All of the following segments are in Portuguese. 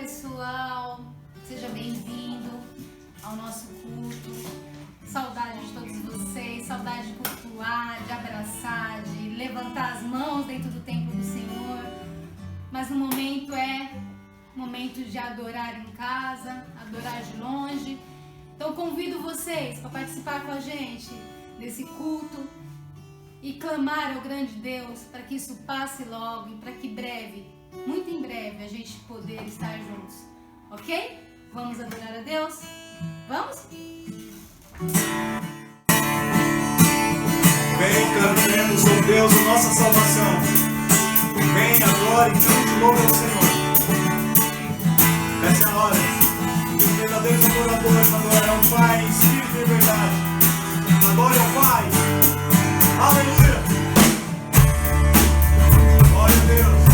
pessoal, seja bem-vindo ao nosso culto. Saudade de todos vocês, saudade de cultuar, de abraçar, de levantar as mãos dentro do templo do Senhor. Mas o momento é momento de adorar em casa, adorar de longe. Então convido vocês para participar com a gente desse culto e clamar ao grande Deus para que isso passe logo e para que breve, muito em breve, a gente poder estar juntos, ok? Vamos adorar a Deus? Vamos? Vem, cantemos ao Deus a nossa salvação. Vem agora e cante louvor ao Senhor. Essa é a hora que os verdadeiros adoradores adorarão o Pai em espírito e verdade. Adore ao Pai. Aleluia. Glória a Deus.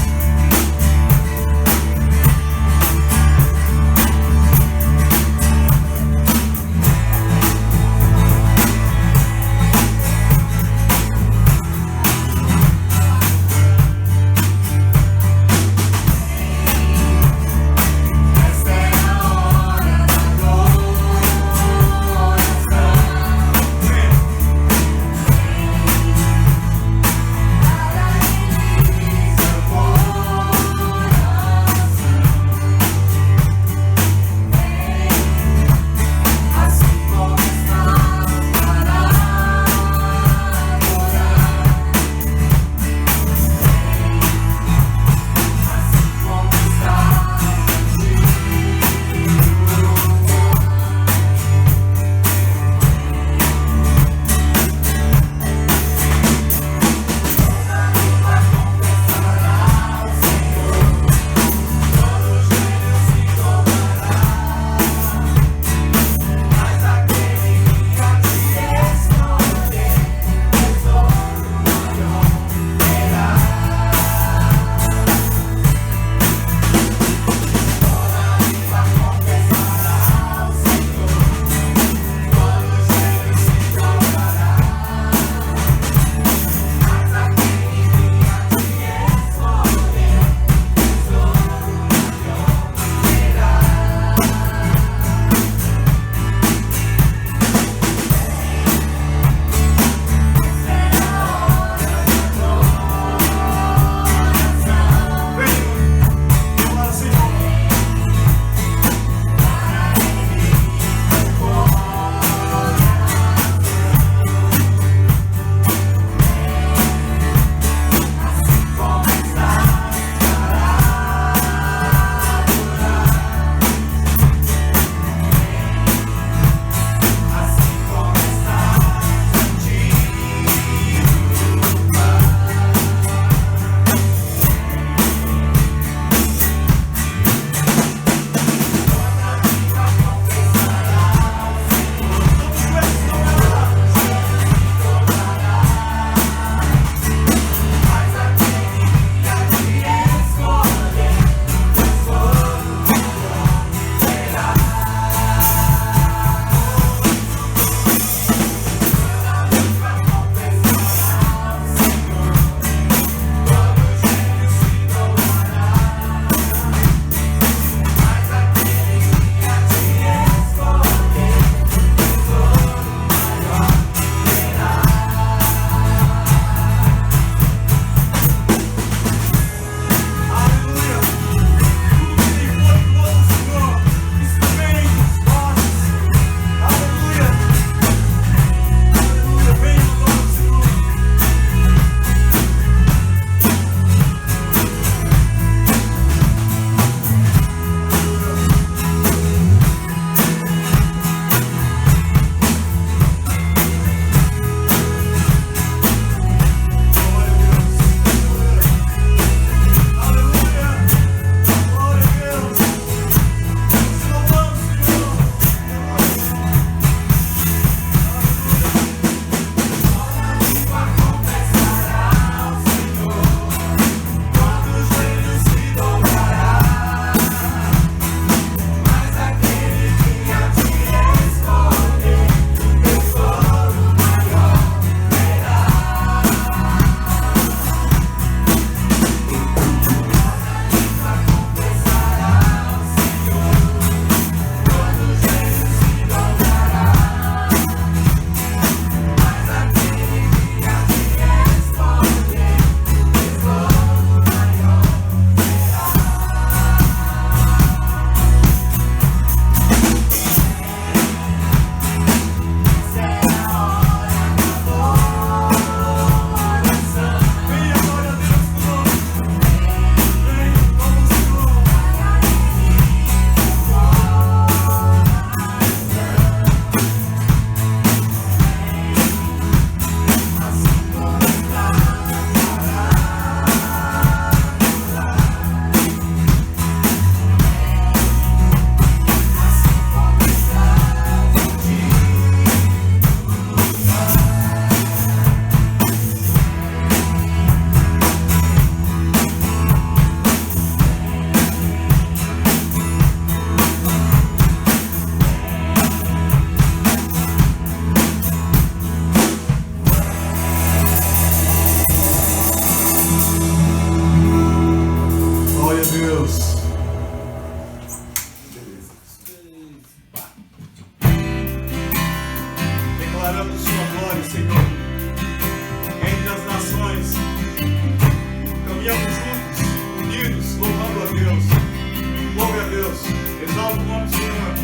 exaltar o nome do Senhor.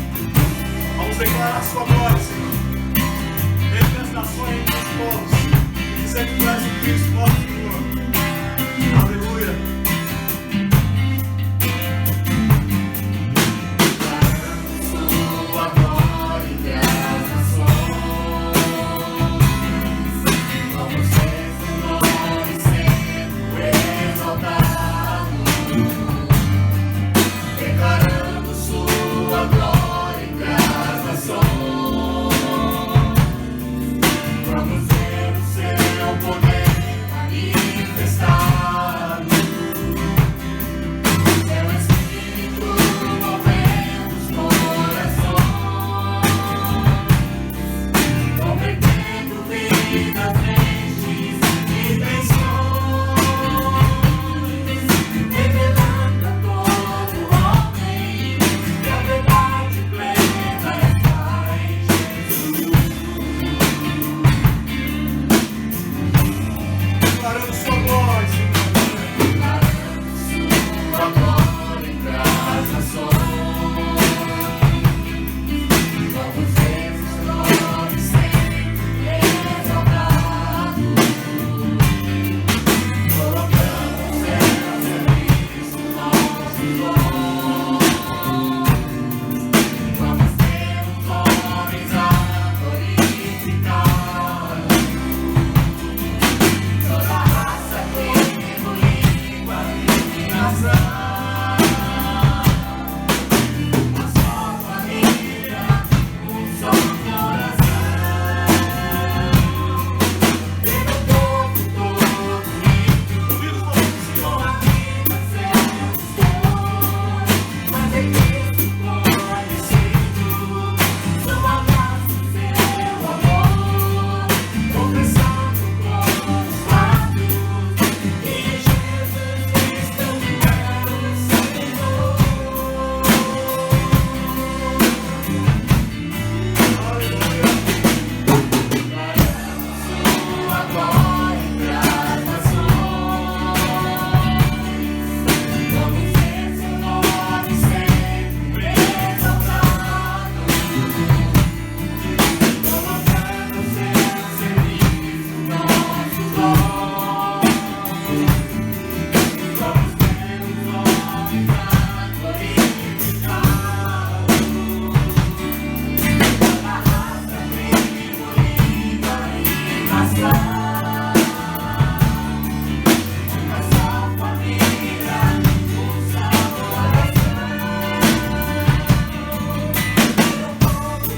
Vamos declarar a sua glória, Senhor. Entre as nações, entre os povos. E dizer que tu és o Cristo, nosso Senhor. Aleluia. Sua glória entre as nações. Vamos ser seu nome sendo exaltado. Declarando sua glória entre as nações. Vamos ver o seu poder manifestado. Seu Espírito movendo os corações, convertendo vidas tristes e tensões, revelando a todo homem que a verdade plena está em Jesus. Declarando sua glória, Senhor. Declarando sua glória entre as nações. Vamos ver seu nome sempre exaltado. Colocamos em serviço nossos dons. Vamos ter os homens a glorificar. Toda raça, tribo, língua e nação. Uma só família, um só coração. Vendo o povo todo unido, Unidos como o Senhor. a vida sermos bons. Fazer Cristo conhecido, sua graça e seu amor. Confessando com os lábios que Jesus Cristo é o Senhor. Aleluia. Sua glória entre as nações. Vamos ver seu nome sempre exaltado. Colocando seu serviço nosso dom. Vamos ter os homens a glorificar. Toda raça, tribo, língua e nação. Uma só família, um só coração. Meu povo todo unido,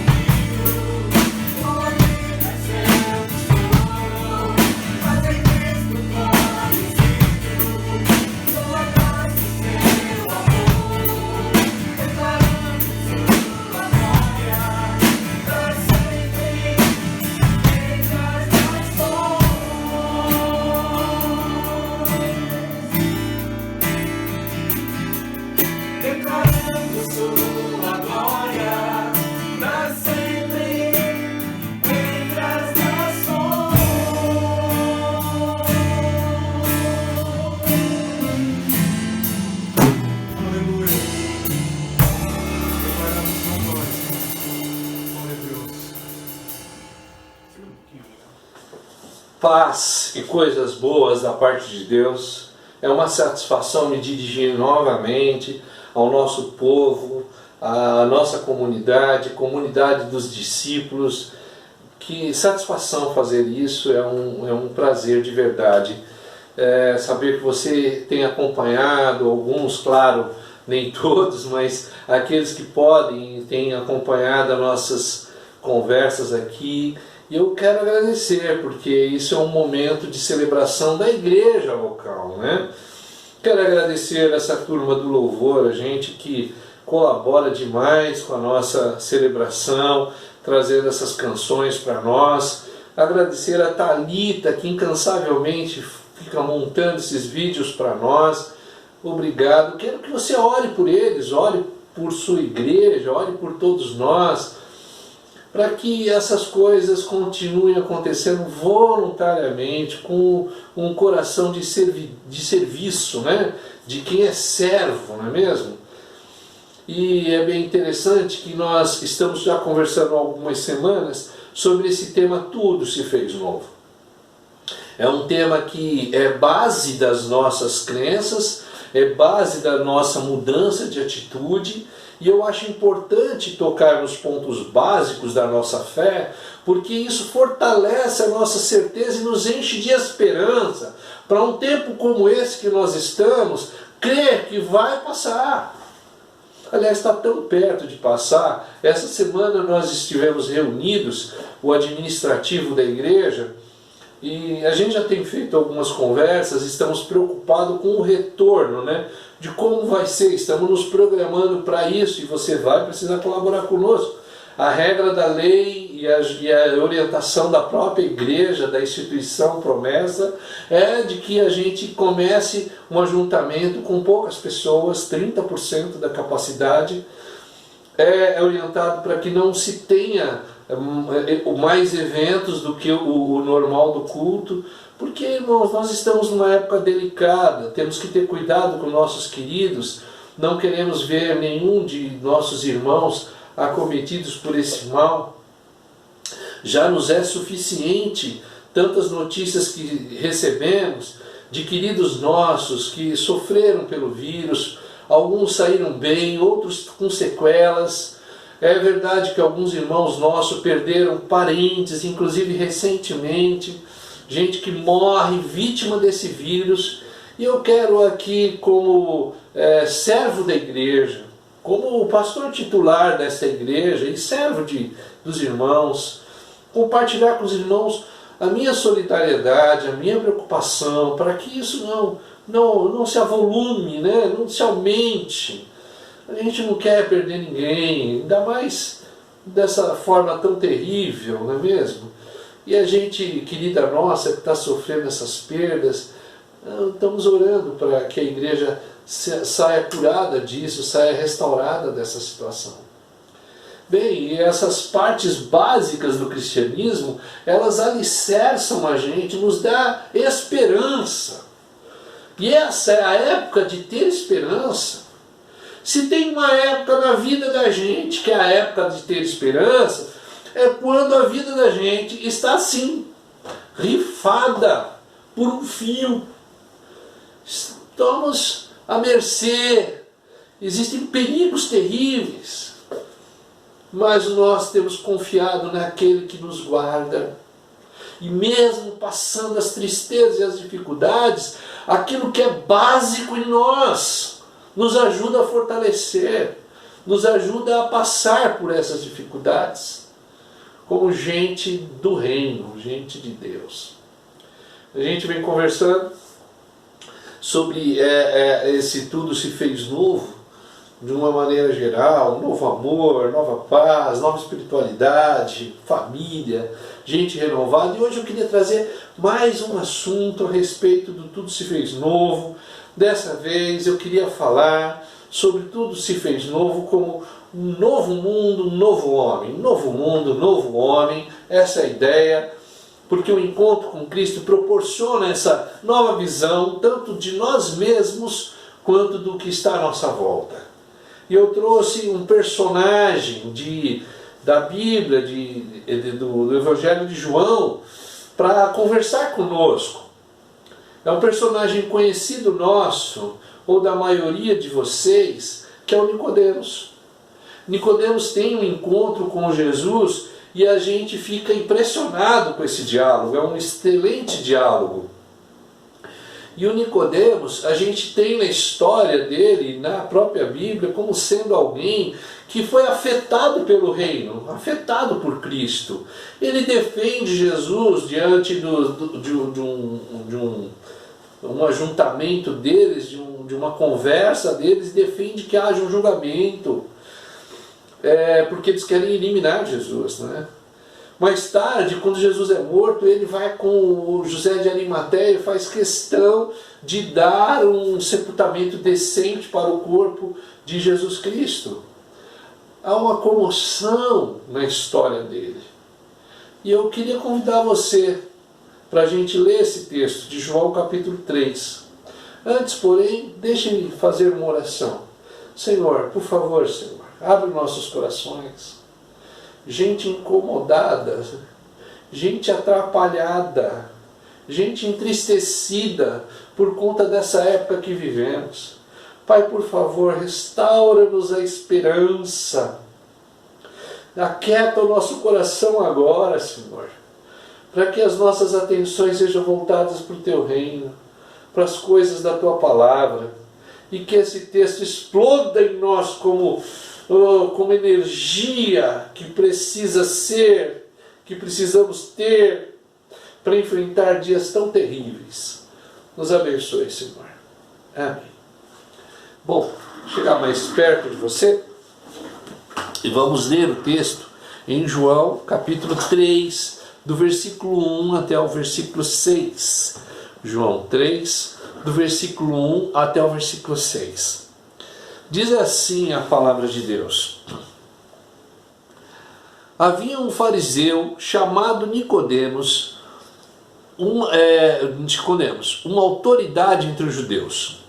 tua vida é seu destino. Fazer Cristo conhecido, sua graça e seu amor. Declarando sua glória, pra sempre entre as nações. Declarando sua glória, pra sempre entre as nações. Aleluia. Declaramos sua glória, Senhor. Glória a Deus. Segura um pouquinho, né? Paz e coisas boas da parte de Deus. É uma satisfação me dirigir novamente ao nosso povo, à nossa comunidade, comunidade dos discípulos. Que satisfação fazer isso, é um prazer de verdade. Saber que você tem acompanhado, alguns, claro, nem todos, mas aqueles que podem têm acompanhado as nossas conversas aqui. E eu quero agradecer, porque isso é um momento de celebração da igreja local, né? Quero agradecer essa turma do louvor, a gente que colabora demais com a nossa celebração, trazendo essas canções para nós. Agradecer a Thalita, que incansavelmente fica montando esses vídeos para nós. Obrigado. Quero que você ore por eles, ore por sua igreja, ore por todos nós, para que essas coisas continuem acontecendo voluntariamente, com um coração de serviço, né? De quem é servo, não é mesmo? E é bem interessante que nós estamos já conversando há algumas semanas sobre esse tema Tudo se fez novo. É um tema que é base das nossas crenças, é base da nossa mudança de atitude, e eu acho importante tocar nos pontos básicos da nossa fé, porque isso fortalece a nossa certeza e nos enche de esperança para um tempo como esse que nós estamos, crer que vai passar. Aliás, está tão perto de passar. Essa semana nós estivemos reunidos, o administrativo da igreja, e a gente já tem feito algumas conversas, estamos preocupados com o retorno, né? De como vai ser, estamos nos programando para isso, e você vai precisar colaborar conosco. A regra da lei e a orientação da própria igreja, da instituição Promessa, é de que a gente comece um ajuntamento com poucas pessoas, 30% da capacidade, é orientado para que não se tenha mais eventos do que o normal do culto, porque, irmãos, nós estamos numa época delicada, temos que ter cuidado com nossos queridos, não queremos ver nenhum de nossos irmãos acometidos por esse mal. Já nos é suficiente tantas notícias que recebemos de queridos nossos que sofreram pelo vírus, alguns saíram bem, outros com sequelas. É verdade que alguns irmãos nossos perderam parentes, inclusive recentemente, gente que morre vítima desse vírus. E eu quero aqui, como servo da igreja, como pastor titular dessa igreja e servo dos irmãos, compartilhar com os irmãos a minha solidariedade, a minha preocupação, para que isso não se avolume, né? Não se aumente. A gente não quer perder ninguém, ainda mais dessa forma tão terrível, não é mesmo? E a gente, querida nossa, que está sofrendo essas perdas, estamos orando para que a igreja saia curada disso, saia restaurada dessa situação. Bem, e essas partes básicas do cristianismo, elas alicerçam a gente, nos dá esperança. E essa é a época de ter esperança. Se tem uma época na vida da gente que é a época de ter esperança, é quando a vida da gente está assim, rifada por um fio. Estamos à mercê, existem perigos terríveis, mas nós temos confiado naquele que nos guarda. E mesmo passando as tristezas e as dificuldades, aquilo que é básico em nós nos ajuda a fortalecer, nos ajuda a passar por essas dificuldades, como gente do reino, gente de Deus. A gente vem conversando sobre esse tudo se fez novo, de uma maneira geral, novo amor, nova paz, nova espiritualidade, família, gente renovada. E hoje eu queria trazer mais um assunto a respeito do tudo se fez novo. Dessa vez eu queria falar sobre tudo se fez novo como um novo mundo, um novo homem. Novo mundo, novo homem, essa é a ideia, porque o encontro com Cristo proporciona essa nova visão, tanto de nós mesmos, quanto do que está à nossa volta. E eu trouxe um personagem da Bíblia, do Evangelho de João, para conversar conosco. É um personagem conhecido nosso, ou da maioria de vocês, que é o Nicodemos. Nicodemos tem um encontro com Jesus e a gente fica impressionado com esse diálogo, é um excelente diálogo. E o Nicodemos, a gente tem na história dele, na própria Bíblia, como sendo alguém que foi afetado pelo reino, afetado por Cristo. Ele defende Jesus diante de um ajuntamento deles, de uma conversa deles, defende que haja um julgamento, porque eles querem eliminar Jesus, né? Mais tarde, quando Jesus é morto, ele vai com o José de Arimateia e faz questão de dar um sepultamento decente para o corpo de Jesus Cristo. Há uma comoção na história dele. E eu queria convidar você para a gente ler esse texto de João capítulo 3. Antes, porém, deixe-me fazer uma oração. Senhor, por favor, Senhor, abre nossos corações. Gente incomodada, gente atrapalhada, gente entristecida por conta dessa época que vivemos. Pai, por favor, restaura-nos a esperança. Aquieta o nosso coração agora, Senhor, para que as nossas atenções sejam voltadas para o Teu reino, para as coisas da Tua palavra, e que esse texto exploda em nós como energia que precisa ser, que precisamos ter para enfrentar dias tão terríveis. Nos abençoe, Senhor. Amém. Bom, chegar mais perto de você e vamos ler o texto em João, capítulo 3, do versículo 1 até o versículo 6. João 3, do versículo 1 até o versículo 6. Diz assim a palavra de Deus. Havia um fariseu chamado Nicodemos, uma autoridade entre os judeus.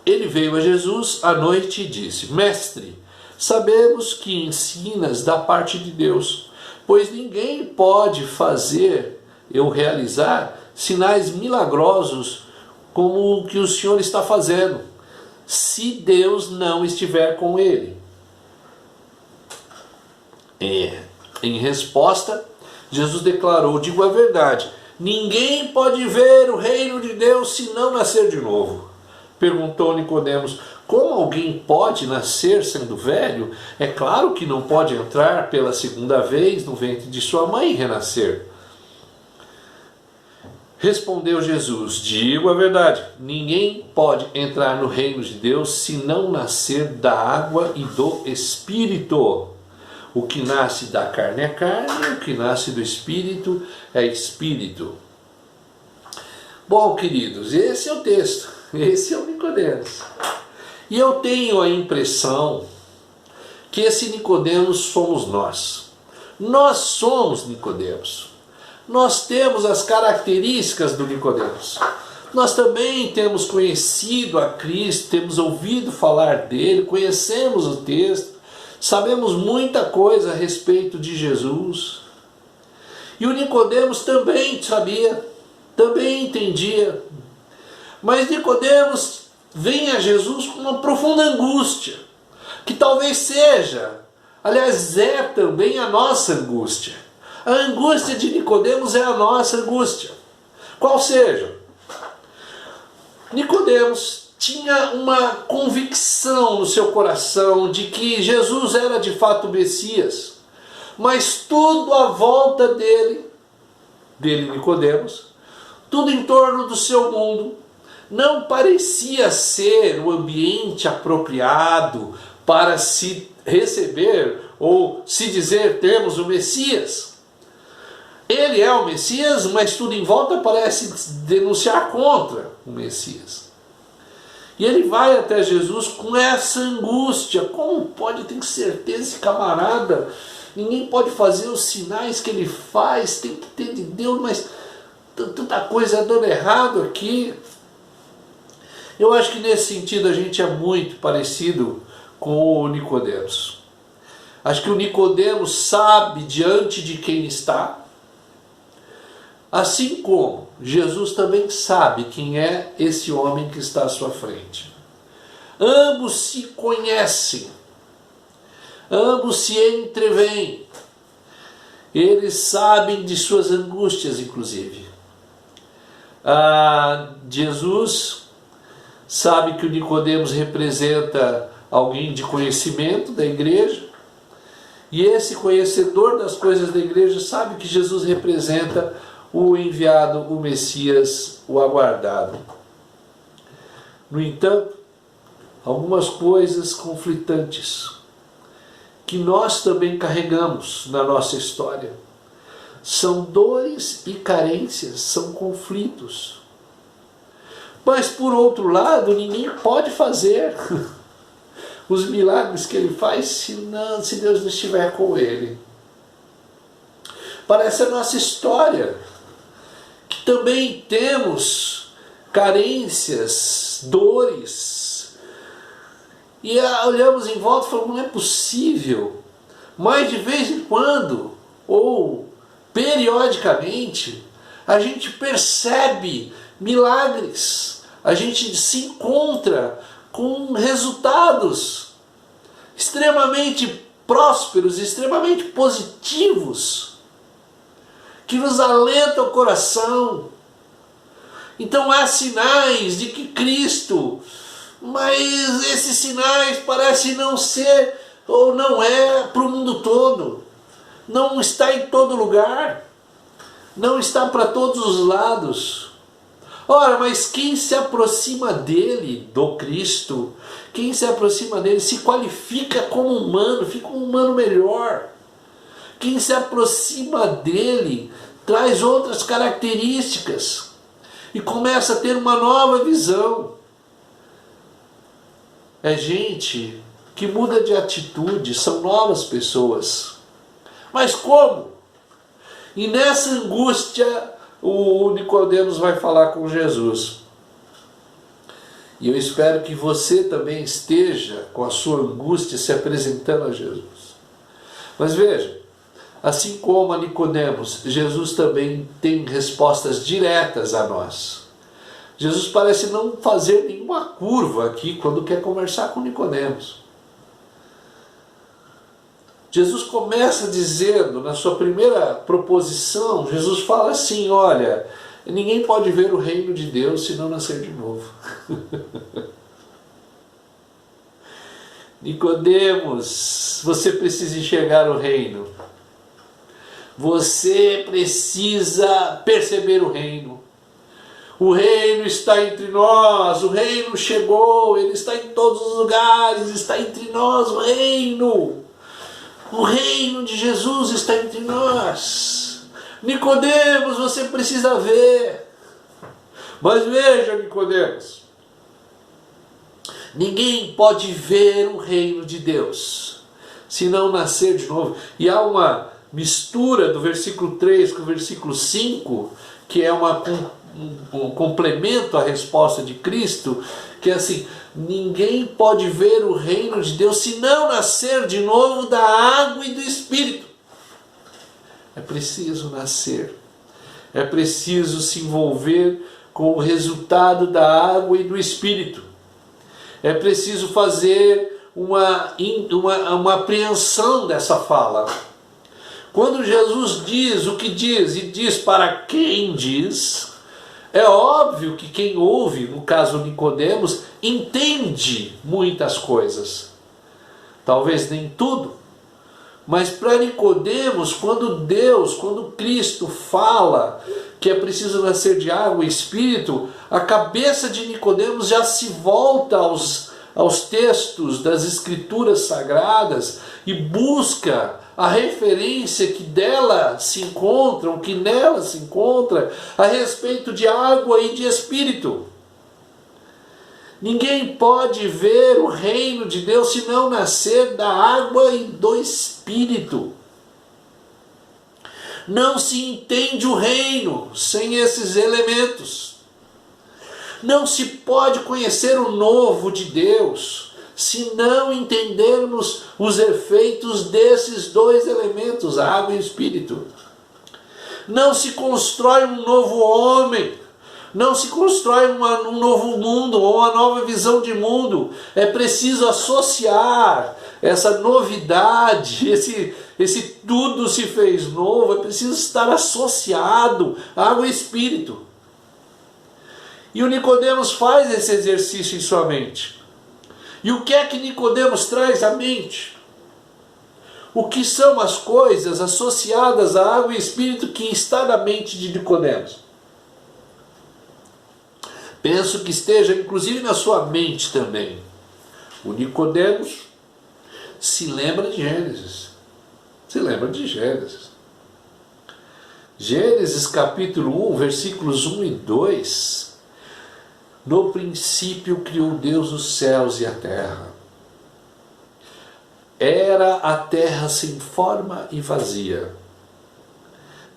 Ele veio a Jesus à noite e disse: Mestre, sabemos que ensinas da parte de Deus, pois ninguém pode fazer ou realizar sinais milagrosos como o que o Senhor está fazendo, se Deus não estiver com ele. Em resposta, Jesus declarou: digo a verdade, ninguém pode ver o reino de Deus se não nascer de novo. Perguntou Nicodemos: como alguém pode nascer sendo velho? É claro que não pode entrar pela segunda vez no ventre de sua mãe e renascer. Respondeu Jesus: digo a verdade, ninguém pode entrar no reino de Deus se não nascer da água e do Espírito. O que nasce da carne é carne, o que nasce do Espírito é Espírito. Bom, queridos, esse é o texto, esse é o Nicodemos. E eu tenho a impressão que esse Nicodemos somos nós. Nós somos Nicodemos. Nós temos as características do Nicodemos. Nós também temos conhecido a Cristo, temos ouvido falar dele, conhecemos o texto, sabemos muita coisa a respeito de Jesus. E o Nicodemos também sabia, também entendia. Mas Nicodemos vem a Jesus com uma profunda angústia, que talvez seja, aliás, é também a nossa angústia. A angústia de Nicodemos é a nossa angústia. Qual seja? Nicodemos tinha uma convicção no seu coração de que Jesus era de fato o Messias, mas tudo à volta dele Nicodemos, tudo em torno do seu mundo, não parecia ser o ambiente apropriado para se receber ou se dizer temos o Messias. Ele é o Messias, mas tudo em volta parece denunciar contra o Messias. E ele vai até Jesus com essa angústia. Como pode ter certeza esse camarada? Ninguém pode fazer os sinais que ele faz, tem que ter de Deus, mas tanta coisa dando errado aqui. Eu acho que nesse sentido a gente é muito parecido com o Nicodemos. Acho que o Nicodemos sabe diante de quem está, assim como Jesus também sabe quem é esse homem que está à sua frente. Ambos se conhecem, ambos se entreveem, eles sabem de suas angústias, inclusive. Jesus sabe que o Nicodemos representa alguém de conhecimento da igreja, e esse conhecedor das coisas da igreja sabe que Jesus representa o enviado, o Messias, o aguardado. No entanto, algumas coisas conflitantes que nós também carregamos na nossa história são dores e carências, são conflitos. Mas por outro lado, ninguém pode fazer os milagres que ele faz se Deus não estiver com ele. Parece a nossa história, que também temos carências, dores, E olhamos em volta e falamos, não é possível. Mas de vez em quando, ou periodicamente, a gente percebe milagres. A gente se encontra com resultados extremamente prósperos, extremamente positivos, que nos alentam o coração. Então há sinais de que Cristo, mas esses sinais parecem não ser, ou não é para o mundo todo, não está em todo lugar, não está para todos os lados. Ora, mas quem se aproxima dele, do Cristo, quem se aproxima dele se qualifica como humano, fica um humano melhor. Quem se aproxima dele traz outras características e começa a ter uma nova visão. É gente que muda de atitude, são novas pessoas. Mas como? E nessa angústia, o Nicodemos vai falar com Jesus. E eu espero que você também esteja com a sua angústia se apresentando a Jesus. Mas veja, assim como a Nicodemos, Jesus também tem respostas diretas a nós. Jesus parece não fazer nenhuma curva aqui quando quer conversar com Nicodemos. Jesus começa dizendo, na sua primeira proposição, Jesus fala assim, olha, ninguém pode ver o reino de Deus se não nascer de novo. Nicodemos, você precisa enxergar o reino. Você precisa perceber o reino. O reino está entre nós, o reino chegou, ele está em todos os lugares, está entre nós o reino. O reino de Jesus está entre nós. Nicodemos, você precisa ver. Mas veja, Nicodemos, ninguém pode ver o reino de Deus se não nascer de novo. E há uma mistura do versículo 3 com o versículo 5, que é um complemento à resposta de Cristo, que é assim, ninguém pode ver o reino de Deus se não nascer de novo da água e do Espírito. É preciso nascer, é preciso se envolver com o resultado da água e do Espírito. É preciso fazer uma apreensão dessa fala. Quando Jesus diz o que diz e diz para quem diz, é óbvio que quem ouve, no caso Nicodemos, entende muitas coisas. Talvez nem tudo. Mas para Nicodemos, quando Cristo fala que é preciso nascer de água e Espírito, a cabeça de Nicodemos já se volta aos textos das Escrituras Sagradas e busca a referência que nela se encontra a respeito de água e de Espírito. Ninguém pode ver o reino de Deus se não nascer da água e do Espírito. Não se entende o reino sem esses elementos. Não se pode conhecer o novo de Deus se não entendermos os efeitos desses dois elementos, a água e o Espírito. Não se constrói um novo homem, não se constrói um novo mundo ou uma nova visão de mundo. É preciso associar essa novidade, esse tudo se fez novo, é preciso estar associado à água e Espírito. E o Nicodemos faz esse exercício em sua mente. E o que é que Nicodemos traz à mente? O que são as coisas associadas à água e Espírito que está na mente de Nicodemos? Penso que esteja inclusive na sua mente também. O Nicodemos se lembra de Gênesis. Se lembra de Gênesis. Gênesis capítulo 1, versículos 1 e 2. No princípio criou Deus os céus e a terra. Era a terra sem forma e vazia.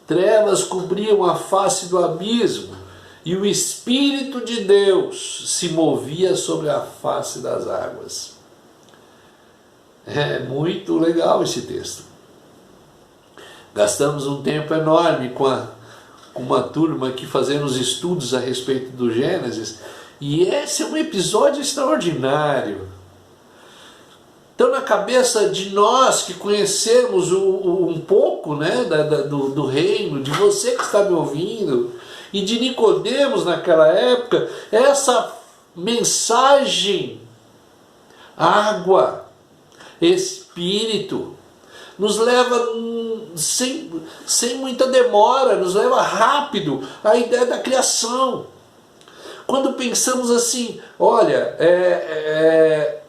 Trevas cobriam a face do abismo, e o Espírito de Deus se movia sobre a face das águas. É muito legal esse texto. Gastamos um tempo enorme com uma turma aqui fazendo os estudos a respeito do Gênesis, e esse é um episódio extraordinário. Então, na cabeça de nós que conhecemos um pouco, né, do reino, de você que está me ouvindo, e de Nicodemos naquela época, essa mensagem, água, Espírito, nos leva sem muita demora, nos leva rápido à ideia da criação. Quando pensamos assim, olha,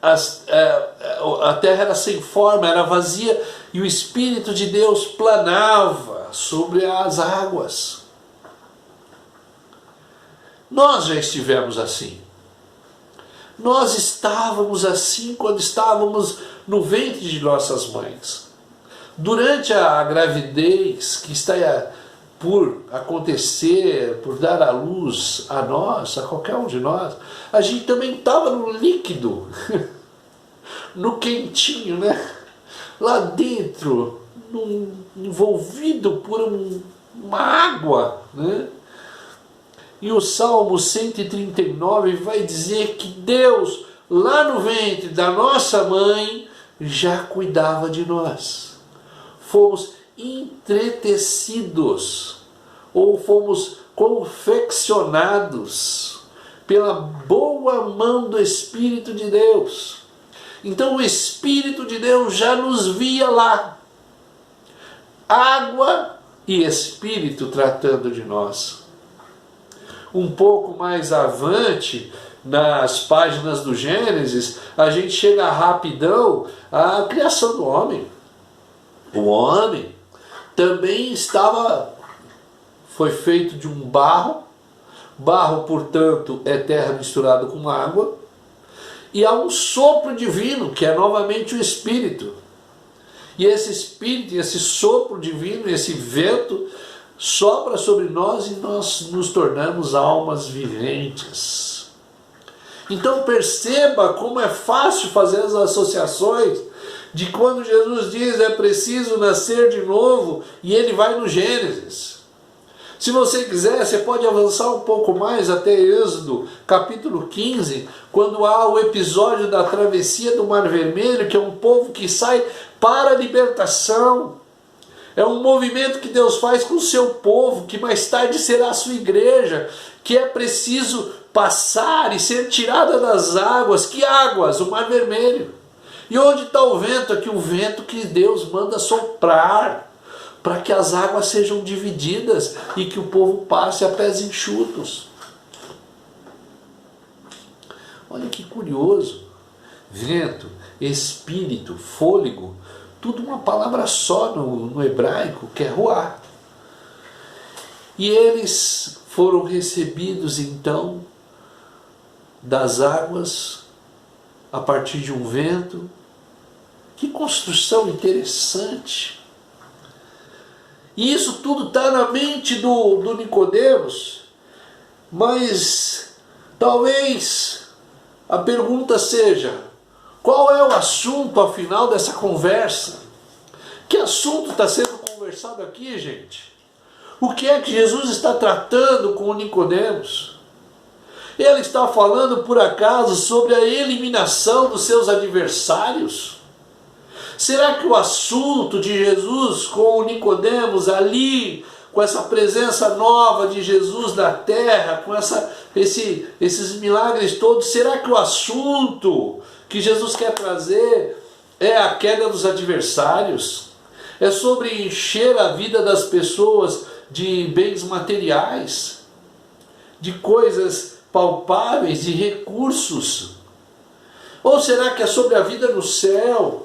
a terra era sem forma, era vazia, e o Espírito de Deus planava sobre as águas. Nós já estivemos assim. Nós estávamos assim quando estávamos no ventre de nossas mães. Durante a gravidez que está por acontecer, por dar à luz a nós, a qualquer um de nós, a gente também estava no líquido, no quentinho, né? Lá dentro, envolvido por uma água, né? E o Salmo 139 vai dizer que Deus, lá no ventre da nossa mãe, já cuidava de nós. Fomos entretecidos, ou fomos confeccionados pela boa mão do Espírito de Deus. Então o Espírito de Deus já nos via lá. Água e Espírito tratando de nós. Um pouco mais avante, nas páginas do Gênesis, a gente chega rapidão à criação do homem. O homem também foi feito de um barro, portanto, é terra misturada com água, e há um sopro divino, que é novamente o Espírito. E esse Espírito, esse sopro divino, esse vento, sopra sobre nós e nós nos tornamos almas viventes. Então perceba como é fácil fazer as associações de quando Jesus diz é preciso nascer de novo, e ele vai no Gênesis. Se você quiser, você pode avançar um pouco mais até Êxodo, capítulo 15, quando há o episódio da travessia do Mar Vermelho, que é um povo que sai para a libertação. É um movimento que Deus faz com o seu povo, que mais tarde será a sua igreja, que é preciso passar e ser tirada das águas. Que águas? O Mar Vermelho. E onde está o vento? Aqui o vento que Deus manda soprar, para que as águas sejam divididas e que o povo passe a pés enxutos. Olha que curioso. Vento, espírito, fôlego, tudo uma palavra só no hebraico, que é ruá. E eles foram recebidos então das águas a partir de um vento. Que construção interessante. E isso tudo está na mente do Nicodemos, mas talvez a pergunta seja: qual é o assunto afinal dessa conversa? Que assunto está sendo conversado aqui, gente? O que é que Jesus está tratando com o Nicodemos? Ele está falando por acaso sobre a eliminação dos seus adversários? Será que o assunto de Jesus com o Nicodemos ali, com essa presença nova de Jesus na terra, com esses milagres todos, será que o assunto que Jesus quer trazer é a queda dos adversários? É sobre encher a vida das pessoas de bens materiais, de coisas palpáveis, de recursos? Ou será que é sobre a vida no céu?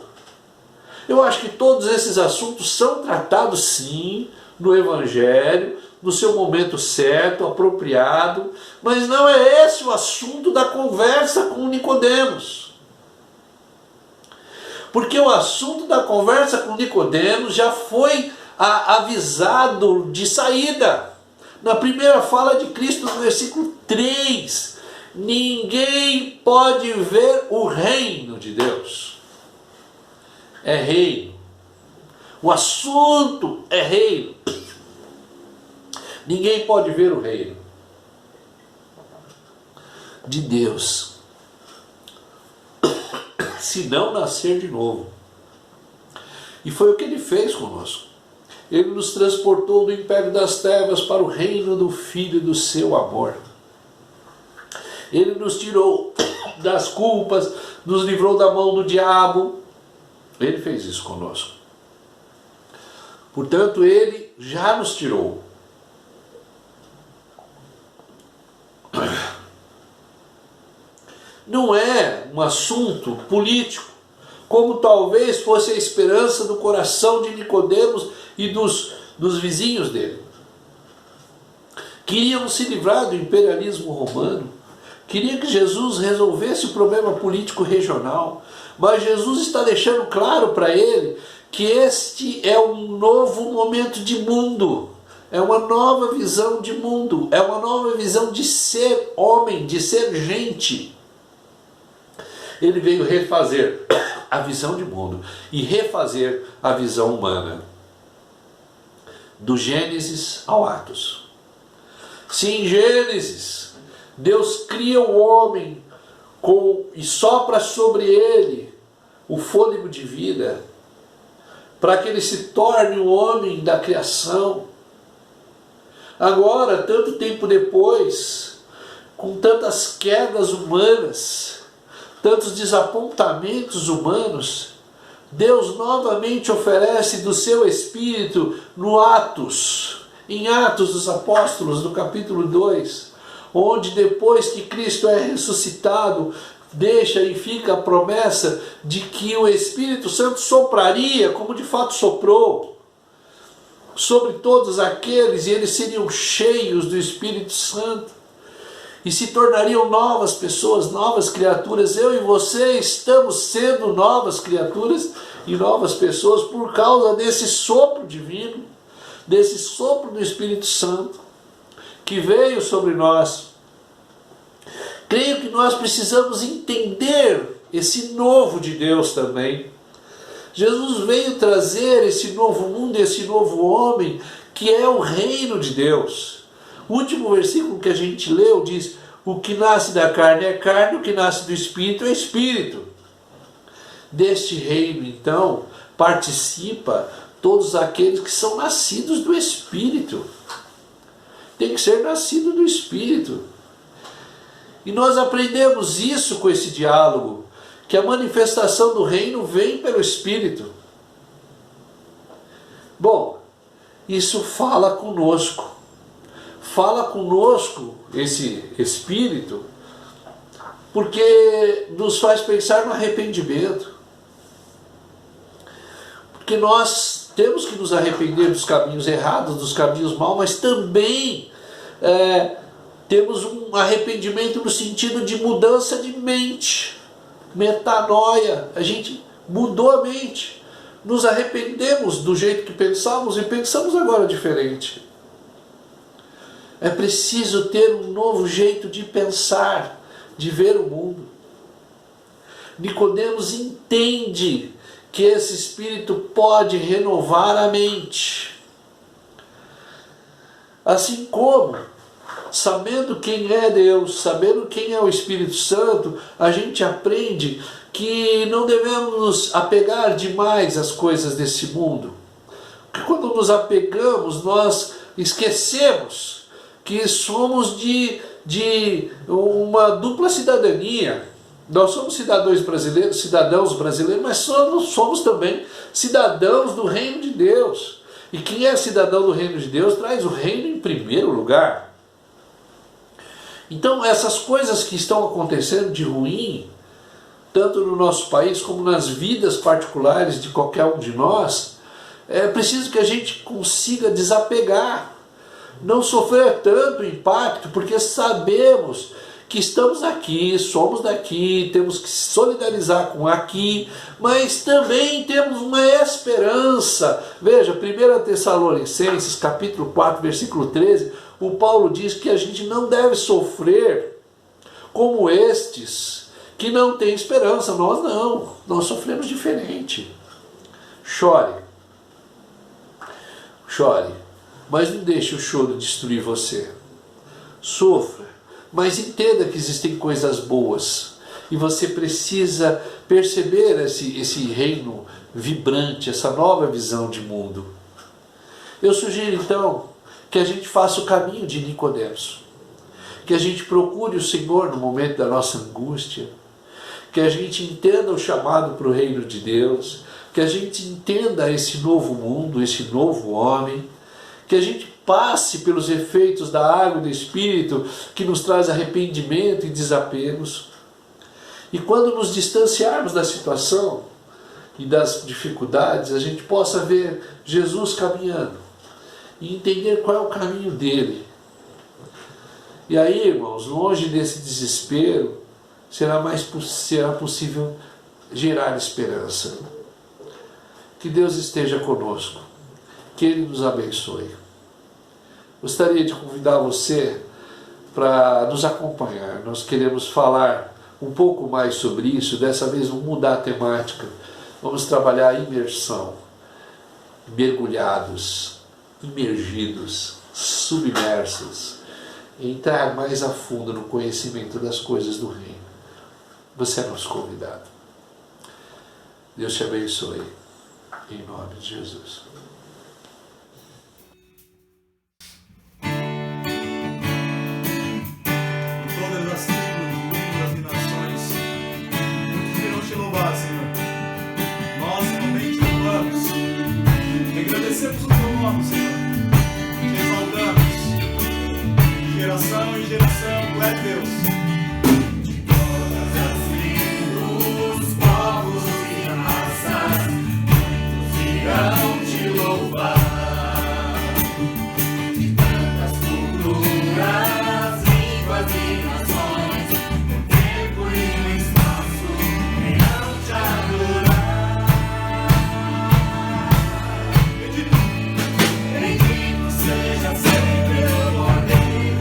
Eu acho que todos esses assuntos são tratados sim no Evangelho, no seu momento certo, apropriado, mas não é esse o assunto da conversa com Nicodemos. Porque o assunto da conversa com Nicodemos já foi avisado de saída. Na primeira fala de Cristo, no versículo 3, ninguém pode ver o reino de Deus. é reino. O assunto é reino. Ninguém pode ver o reino de Deus se não nascer de novo. E foi o que ele fez conosco. Ele nos transportou do império das trevas para o reino do Filho do seu amor. Ele nos tirou das culpas, nos livrou da mão do diabo. Ele fez isso conosco. Portanto, ele já nos tirou. Não é um assunto político, como talvez fosse a esperança do coração de Nicodemos e dos vizinhos dele. Queriam se livrar do imperialismo romano, queriam que Jesus resolvesse o problema político regional, mas Jesus está deixando claro para ele que este é um novo momento de mundo, é uma nova visão de mundo, é uma nova visão de ser homem, de ser gente. Ele veio refazer a visão de mundo e refazer a visão humana. Do Gênesis ao Atos. Se em Gênesis Deus cria o homem e sopra sobre ele o fôlego de vida, para que ele se torne o homem da criação. Agora, tanto tempo depois, com tantas quedas humanas, tantos desapontamentos humanos, Deus novamente oferece do seu Espírito no Atos, em Atos dos Apóstolos, no capítulo 2, onde depois que Cristo é ressuscitado, deixa e fica a promessa de que o Espírito Santo sopraria, como de fato soprou, sobre todos aqueles, e eles seriam cheios do Espírito Santo. E se tornariam novas pessoas, novas criaturas. Eu e você estamos sendo novas criaturas e novas pessoas por causa desse sopro divino, desse sopro do Espírito Santo que veio sobre nós. Creio que nós precisamos entender esse novo de Deus também. Jesus veio trazer esse novo mundo, esse novo homem, que é o reino de Deus. O último versículo que a gente leu diz: o que nasce da carne é carne, o que nasce do Espírito é Espírito. Deste reino, então, participa todos aqueles que são nascidos do Espírito. Tem que ser nascido do Espírito. E nós aprendemos isso com esse diálogo, que a manifestação do reino vem pelo Espírito. Bom, isso fala conosco. Fala conosco esse Espírito, porque nos faz pensar no arrependimento. Porque nós temos que nos arrepender dos caminhos errados, dos caminhos maus, mas também temos um arrependimento no sentido de mudança de mente, metanoia. A gente mudou a mente, nos arrependemos do jeito que pensávamos e pensamos agora diferente. É preciso ter um novo jeito de pensar, de ver o mundo. Nicodemos entende que esse Espírito pode renovar a mente. Assim como, sabendo quem é Deus, sabendo quem é o Espírito Santo, a gente aprende que não devemos nos apegar demais às coisas desse mundo. Porque quando nos apegamos, nós esquecemos que somos de uma dupla cidadania. Nós somos cidadãos brasileiros, mas somos também cidadãos do reino de Deus. E quem é cidadão do reino de Deus traz o reino em primeiro lugar. Então essas coisas que estão acontecendo de ruim, tanto no nosso país como nas vidas particulares de qualquer um de nós, é preciso que a gente consiga desapegar. Não sofrer tanto impacto, porque sabemos que estamos aqui, somos daqui, temos que se solidarizar com aqui, mas também temos uma esperança. Veja, 1 Tessalonicenses, capítulo 4, versículo 13, o Paulo diz que a gente não deve sofrer como estes, que não têm esperança. Nós não, nós sofremos diferente. Chore. Chore, mas não deixe o choro destruir você. Sofra, mas entenda que existem coisas boas. E você precisa perceber esse reino vibrante, essa nova visão de mundo. Eu sugiro então que a gente faça o caminho de Nicodemos. Que a gente procure o Senhor no momento da nossa angústia. Que a gente entenda o chamado para o reino de Deus. Que a gente entenda esse novo mundo, esse novo homem. Que a gente passe pelos efeitos da água e do Espírito que nos traz arrependimento e desapegos. E quando nos distanciarmos da situação e das dificuldades, a gente possa ver Jesus caminhando e entender qual é o caminho dele. E aí, irmãos, longe desse desespero, será possível gerar esperança. Que Deus esteja conosco, que Ele nos abençoe. Gostaria de convidar você para nos acompanhar. Nós queremos falar um pouco mais sobre isso. Dessa vez vamos mudar a temática. Vamos trabalhar a imersão. Mergulhados, imergidos, submersos. Entrar mais a fundo no conhecimento das coisas do reino. Você é nosso convidado. Deus te abençoe. Em nome de Jesus. Todas as tribos, línguas e nações, muitos virão te louvar, Senhor. Nós realmente te louvamos. Agradecemos o teu nome, Senhor. Te exaltamos. De geração em geração, tu és Deus. Todas as tribos, povos e raças, muitos irão te louvar. De tantas culturas, línguas e nações, no tempo e no espaço, irão te adorar. Bendito seja sempre o Cordeiro.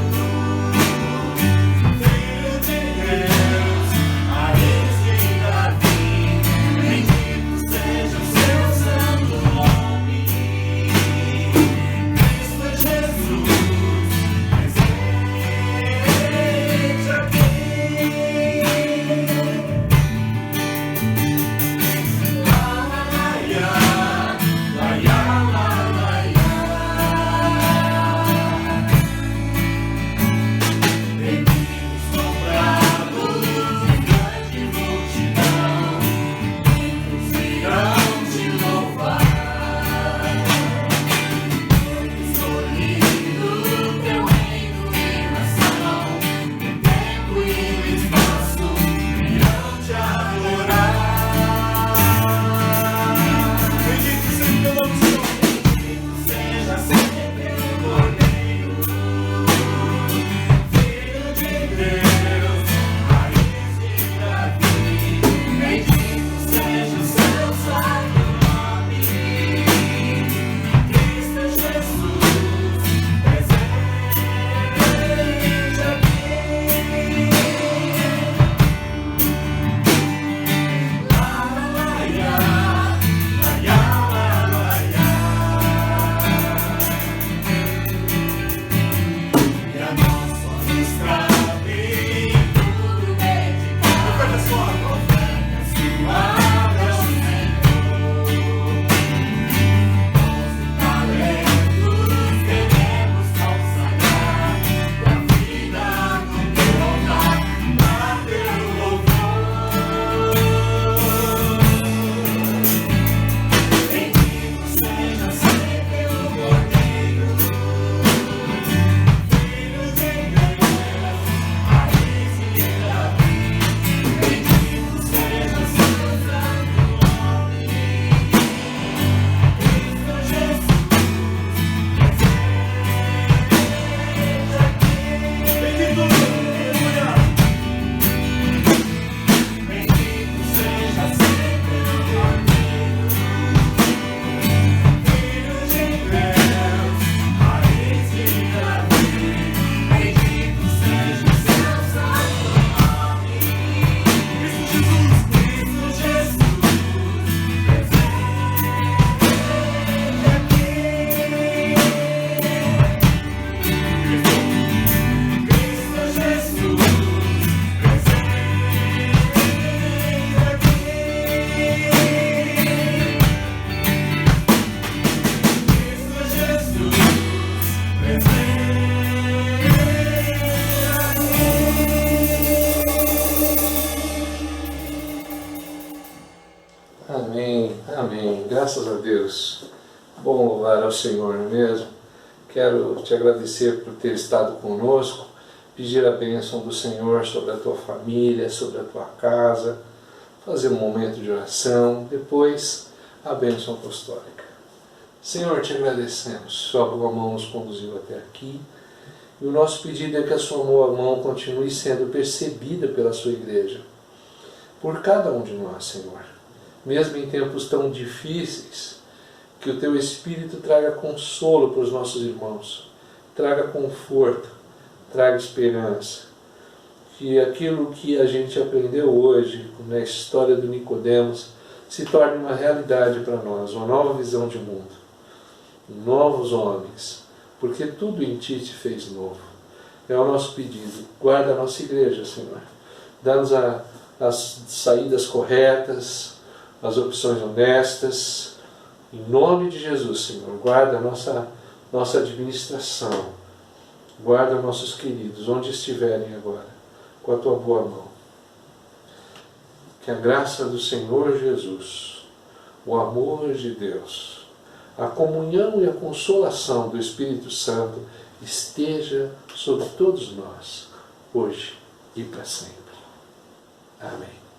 graças a Deus. Bom louvar ao Senhor, não é mesmo? Quero te agradecer por ter estado conosco, pedir a bênção do Senhor sobre a tua família, sobre a tua casa, fazer um momento de oração, depois a bênção apostólica. Senhor, te agradecemos, sua boa mão nos conduziu até aqui, e o nosso pedido é que a sua boa mão continue sendo percebida pela sua igreja, por cada um de nós, Senhor. Mesmo em tempos tão difíceis, que o teu Espírito traga consolo para os nossos irmãos, traga conforto, traga esperança. Que aquilo que a gente aprendeu hoje, na história do Nicodemos, se torne uma realidade para nós, uma nova visão de mundo, novos homens, porque tudo em ti te fez novo. É o nosso pedido. Guarda a nossa igreja, Senhor. Dá-nos as saídas corretas, as opções honestas. Em nome de Jesus, Senhor, guarda a nossa administração. Guarda nossos queridos, onde estiverem agora, com a tua boa mão. Que a graça do Senhor Jesus, o amor de Deus, a comunhão e a consolação do Espírito Santo esteja sobre todos nós, hoje e para sempre. Amém.